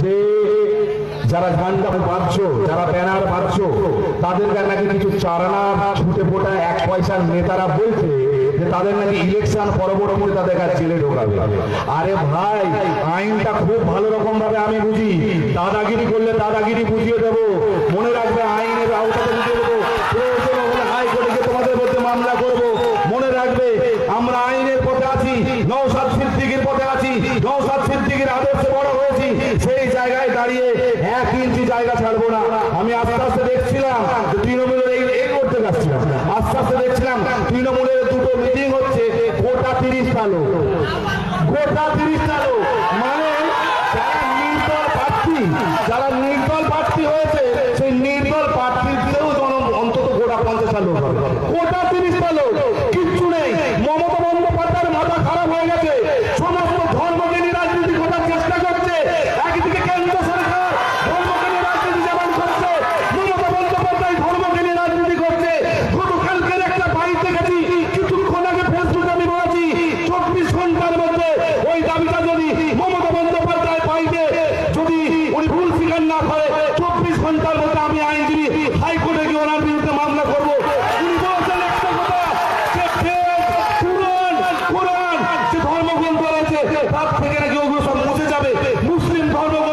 যে যারা ঝান্ডা বাঁধছো, যারা ব্যানার বাঁধছো, তাদেরকে নাকি কিছু চারানা ছুটে ফোটা 1 পয়সার নেতারা বলছে যে তাদের নাকি ইলেকশন পরবর্তীতে তাদের কাছে জেলে ঢোকাবে। আরে ভাই, আইনটা খুব ভালো রকম ভাবে আমি বুঝি, দাদাগিরি করলে দাদাগিরি বুঝিয়ে দেবো। মনে রাখবে, আইনের আওতাতে বুঝিয়ে দেবো। প্রয়োজন হলে হাইকোর্টে গিয়ে তোমাদের মধ্যে মামলা করবো। মনে রাখবে, আমরা আইনের পথে আছি, নওশাদ সিদ্দিকীর পথে আছি, নওশাদ সিদ্দিকীর আদর্শে বড় হয়েছি। সেই জায়গায় দাঁড়িয়ে 1 ইঞ্চি জায়গা ছাড়বো না। আমি আস্তে আস্তে দেখছিলাম তৃণমূলের এই করতে যাচ্ছিলাম, আস্তে আস্তে দেখছিলাম তৃণমূলের 2টো মিটিং হচ্ছে, গোটা 30টা লোক, গোটা 30টা লোক। মানে যারা নির্দল প্রার্থী হয়েছে, সেই নির্দল প্রার্থীর দিয়েও অন্তত গোটা 50টা লোক হবে, গোটা 30টা লোক। কিচ্ছু নেই। মমতা বন্দ্যোপাধ্যায়ের মাথা খারাপ হয়ে গেছে। সমস্ত ধর্মকে নিয়ে রাজনীতি করার চেষ্টা করছে। একদিকে কেন্দ্র সরকার ধর্মকে নিয়ে রাজনীতি যেমন করছে, মমতা বন্দ্যোপাধ্যায় ধর্মকে নিয়ে রাজনীতি করছে। গতকালকের একটা বাড়িতে গেছি, কিছুক্ষণ আগে ফেসবুকে আমি বলেছি, 24 ঘন্টার মধ্যে ওই দাবিটা যদি মমতা বন্দ্যোপাধ্যায় পাইবে, যদি উনি ভুল স্বীকার না করে, 24 ঘন্টার